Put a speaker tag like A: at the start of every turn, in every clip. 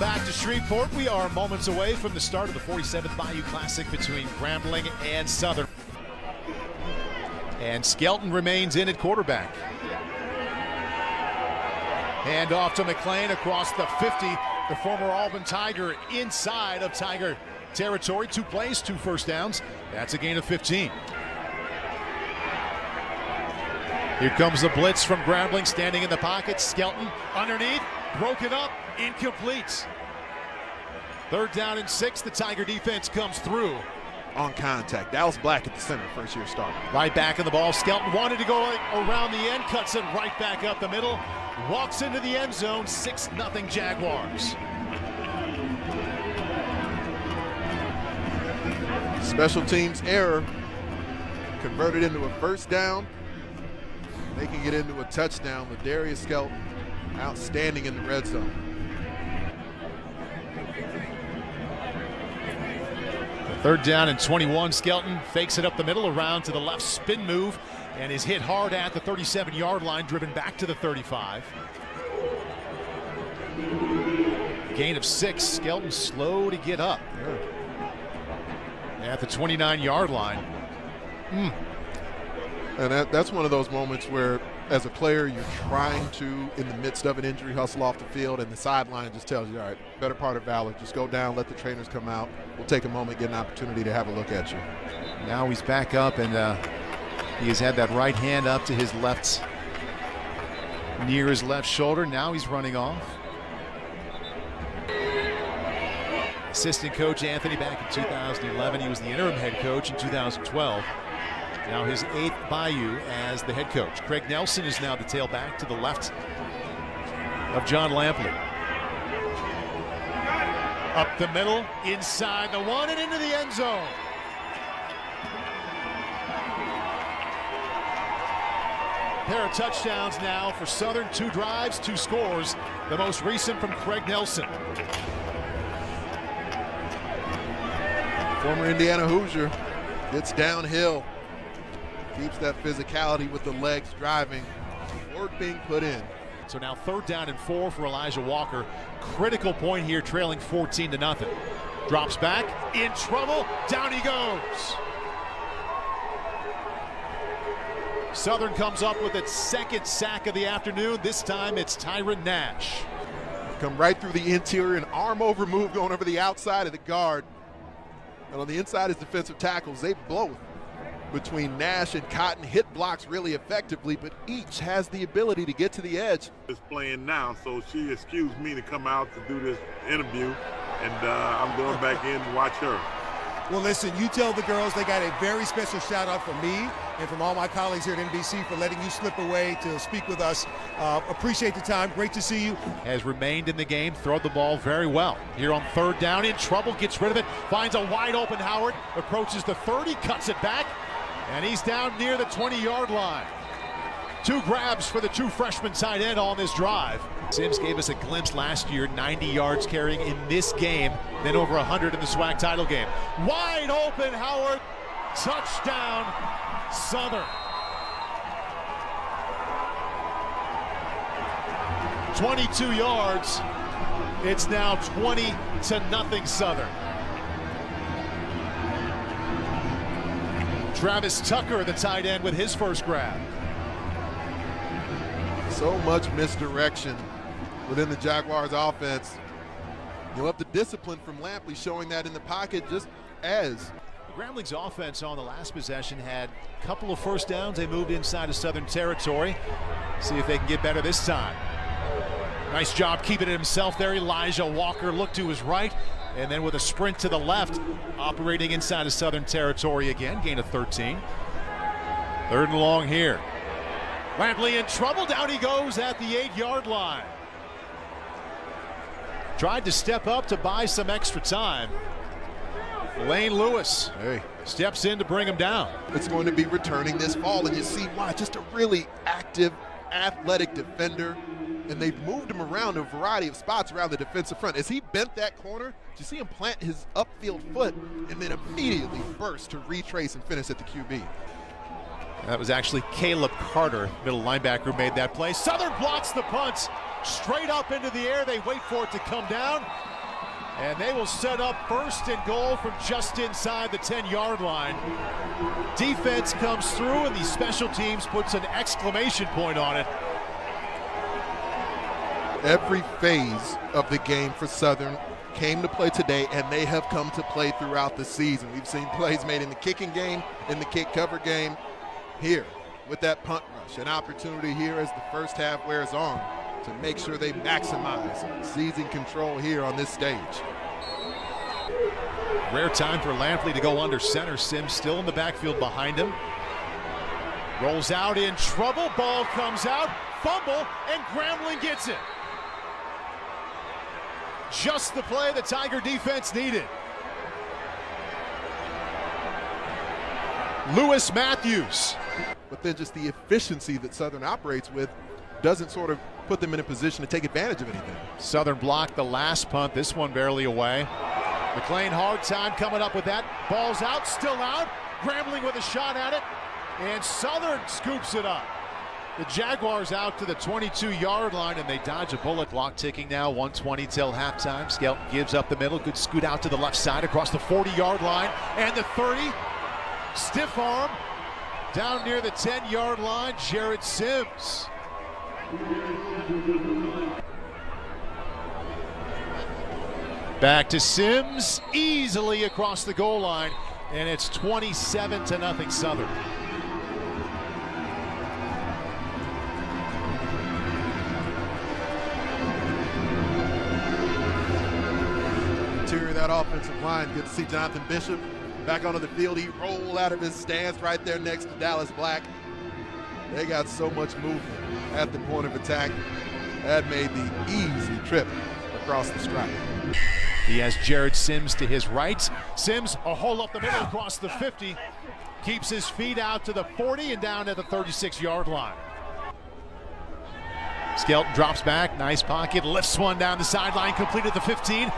A: back to Shreveport. We are moments away from the start of the 47th Bayou Classic between Grambling and Southern. And Skelton remains in at quarterback. Hand off to McLean across the 50. The former Auburn Tiger inside of Tiger territory. 2 plays, 2 first downs. That's a gain of 15. Here comes the blitz from Grambling, standing in the pocket. Skelton underneath, broken up, incomplete. 3rd down and 6. The Tiger defense comes through.
B: On contact. Dallas Black at the center, first year starter.
A: Right back in the ball. Skelton wanted to go around the end, cuts it right back up the middle, walks into the end zone. 6-0 Jaguars.
B: Special teams error converted into a first down, making it into a touchdown. Ladarius Skelton outstanding in the red zone.
A: Third down and 21. Skelton fakes it up the middle, around to the left, spin move, and is hit hard at the 37-yard line, driven back to the 35. Gain of 6. Skelton slow to get up. At the 29-yard line.
B: And that's one of those moments where, as a player, you're trying to, in the midst of an injury, hustle off the field, and the sideline just tells you, all right, better part of valor, just go down, let the trainers come out. We'll take a moment, get an opportunity to have a look at you.
A: Now he's back up, and he has had that right hand up to his left, near his left shoulder. Now he's running off. Assistant coach Anthony back in 2011. He was the interim head coach in 2012. Now his 8th Bayou as the head coach. Craig Nelson is now the tailback to the left of John Lampley. Up the middle, inside the 1 and into the end zone. Pair of touchdowns now for Southern. 2 drives, 2 scores. The most recent from Craig Nelson.
B: Former Indiana Hoosier gets downhill, keeps that physicality with the legs driving, work being put in.
A: So now 3rd down and 4 for Elijah Walker. Critical point here, trailing 14-0. Drops back, in trouble, down he goes. Southern comes up with its 2nd sack of the afternoon. This time it's Tyron Nash.
B: Come right through the interior, an arm over move going over the outside of the guard. And on the inside is defensive tackles. They both, between Nash and Cotton, hit blocks really effectively, but each has the ability to get to the edge.
C: Is playing now, so she excused me to come out to do this interview, and I'm going back in to watch her.
D: Well, listen, you tell the girls they got a very special shout out from me and from all my colleagues here at NBC for letting you slip away to speak with us. Appreciate the time. Great to see you.
A: Has remained in the game, throw the ball very well. Here on 3rd down, in trouble, gets rid of it, finds a wide open Howard, approaches the 30, cuts it back, and he's down near the 20-yard line. 2 grabs for the true freshman tight end on this drive. Sims gave us a glimpse last year, 90 yards carrying in this game, then over 100 in the SWAC title game. Wide open Howard, touchdown Southern. 22 yards, it's now 20-0 Southern. Travis Tucker, the tight end, with his first grab.
B: So much misdirection within the Jaguars offense. You'll have the discipline from Lampley showing that in the pocket just as.
A: Grambling's offense on the last possession had a couple of first downs. They moved inside of Southern territory. See if they can get better this time. Nice job keeping it himself there. Elijah Walker looked to his right, and then with a sprint to the left, operating inside of Southern territory again. Gain of 13. 3rd and long here. Lampley in trouble, down he goes at the 8-yard line. Tried to step up to buy some extra time. Lane Lewis steps in to bring him down.
B: It's going to be returning this fall, and you see why. Just a really active, athletic defender, and they've moved him around a variety of spots around the defensive front. As he bent that corner, did you see him plant his upfield foot and then immediately burst to retrace and finish at the QB?
A: That was actually Caleb Carter, middle linebacker, who made that play. Southern blocks the punt. Straight up into the air. They wait for it to come down. And they will set up first and goal from just inside the 10-yard line. Defense comes through, and the special teams puts an exclamation point on it.
B: Every phase of the game for Southern came to play today, and they have come to play throughout the season. We've seen plays made in the kicking game, in the kick cover game. Here, with that punt rush, an opportunity here as the first half wears on to make sure they maximize seizing control here on this stage.
A: Rare time for Lampley to go under center. Sims still in the backfield behind him. Rolls out in trouble, ball comes out, fumble, and Grambling gets it. Just the play the Tiger defense needed. Lewis Matthews.
B: But then just the efficiency that Southern operates with doesn't sort of put them in a position to take advantage of anything.
A: Southern blocked the last punt, this one barely away. McLean hard time coming up with that. Ball's out, still out. Grambling with a shot at it, and Southern scoops it up. The Jaguars out to the 22-yard line, and they dodge a bullet. Clock ticking now, 1:20 till halftime. Skelton gives up the middle, good scoot out to the left side across the 40-yard line, and the 30. Stiff arm down near the 10-yard line, Jared Sims. Back to Sims, easily across the goal line, and it's 27-0 Southern.
B: Interior of that offensive line, good to see Jonathan Bishop back onto the field. He rolled out of his stance right there next to Dallas Black. They got so much movement at the point of attack. That made the easy trip across the stripe.
A: He has Jared Sims to his right. Sims, a hole up the middle across the 50. Keeps his feet out to the 40 and down at the 36-yard line. Skelton drops back, nice pocket, lifts one down the sideline, completed the 15.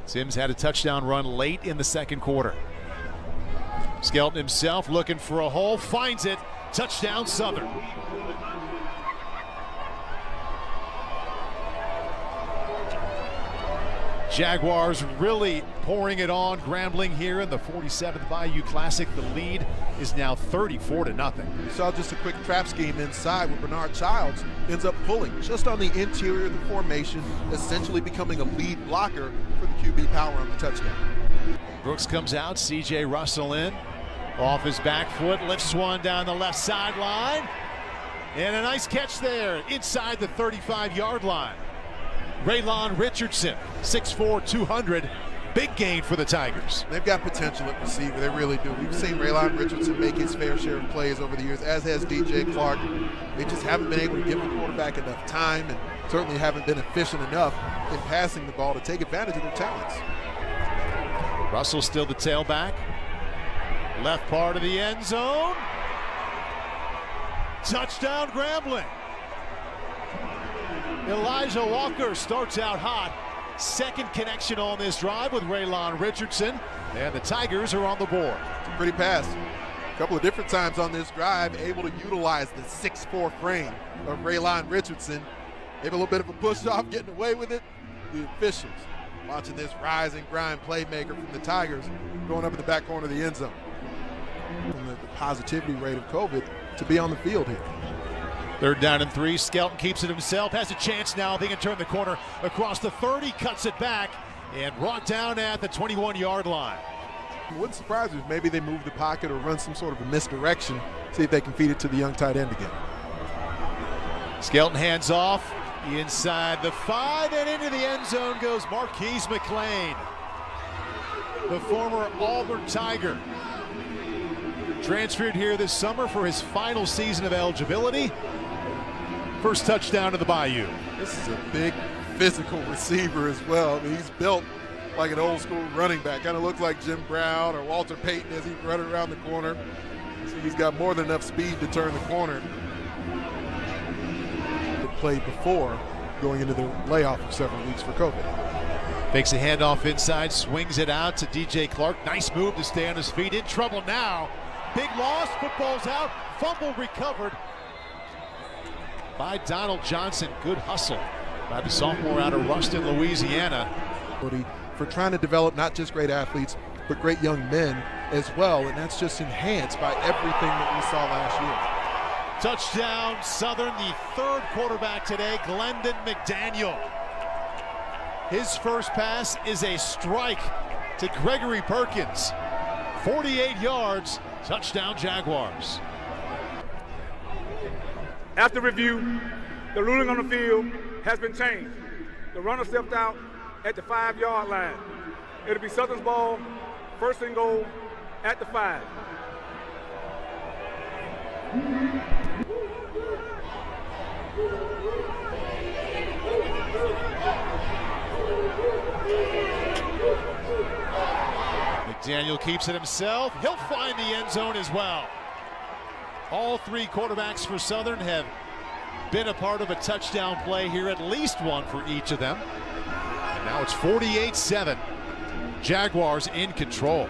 A: Sims had a touchdown run late in the second quarter. Skelton himself looking for a hole, finds it, touchdown Southern. Jaguars really pouring it on Grambling here in the 47th Bayou Classic. The lead is now 34-0.
B: We saw just a quick trap scheme inside where Bernard Childs ends up pulling just on the interior of the formation, essentially becoming a lead blocker for the QB power on the touchdown.
A: Brooks comes out, C.J. Russell in. Off his back foot, lifts one down the left sideline. And a nice catch there inside the 35-yard line. Raylon Richardson, 6'4", 200. Big gain for the Tigers.
B: They've got potential at receiver, they really do. We've seen Raylon Richardson make his fair share of plays over the years, as has DJ Clark. They just haven't been able to give the quarterback enough time, and certainly haven't been efficient enough in passing the ball to take advantage of their talents.
A: Russell still the tailback. Left part of the end zone. Touchdown Grambling. Elijah Walker starts out hot. Second connection on this drive with Raylon Richardson, and the Tigers are on the board.
B: Pretty pass. A couple of different times on this drive, able to utilize the 6'4" frame of Raylon Richardson. Maybe a little bit of a push off, getting away with it. The officials watching this rise and grind playmaker from the Tigers going up in the back corner of the end zone. From the positivity rate of COVID to be on the field here.
A: Third down and 3. Skelton keeps it himself, has a chance now. They can turn the corner across the 30, cuts it back, and brought down at the 21-yard line.
B: It wouldn't surprise me if maybe they move the pocket or run some sort of a misdirection, see if they can feed it to the young tight end again.
A: Skelton hands off inside the 5, and into the end zone goes Marquise McLean, the former Auburn Tiger. Transferred here this summer for his final season of eligibility. First touchdown of the Bayou.
B: This is a big physical receiver as well. I mean, he's built like an old school running back. Kind of looks like Jim Brown or Walter Payton as he's running around the corner. So he's got more than enough speed to turn the corner. He played before going into the layoff of several weeks for COVID.
A: Fakes a handoff inside, swings it out to DJ Clark. Nice move to stay on his feet. In trouble now. Big loss, football's out, fumble recovered by Donald Johnson. Good hustle by the sophomore out of Ruston, Louisiana.
B: For trying to develop not just great athletes, but great young men as well, and that's just enhanced by everything that we saw last year.
A: Touchdown Southern, the third quarterback today, Glendon McDaniel. His first pass is a strike to Gregory Perkins. 48 yards, touchdown Jaguars.
E: After review, the ruling on the field has been changed. The runner stepped out at the 5-yard line. It'll be Southern's ball, first and goal at the 5.
A: McDaniel keeps it himself. He'll find the end zone as well. All three quarterbacks for Southern have been a part of a touchdown play here, at least one for each of them. And now it's 48-7. Jaguars in control.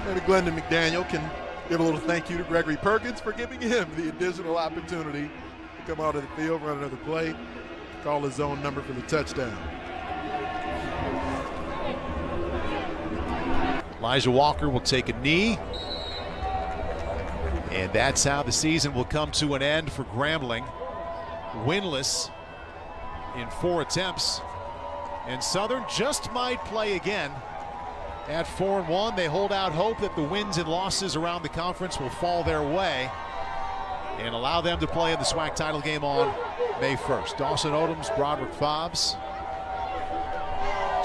B: And Glendon McDaniel can give a little thank you to Gregory Perkins for giving him the additional opportunity to come out of the field, run another play, call his own number for the touchdown.
A: Elijah Walker will take a knee. And that's how the season will come to an end for Grambling. Winless in 4 attempts. And Southern just might play again at 4-1. They hold out hope that the wins and losses around the conference will fall their way and allow them to play in the SWAC title game on May 1st. Dawson Odoms, Broderick Fobbs.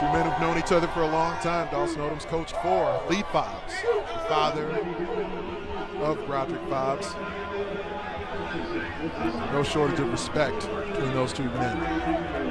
B: Two men who've known each other for a long time. Dawson Odoms coached for Lee Fobbs, the father of Broderick Fobbs. No shortage of respect between those two men.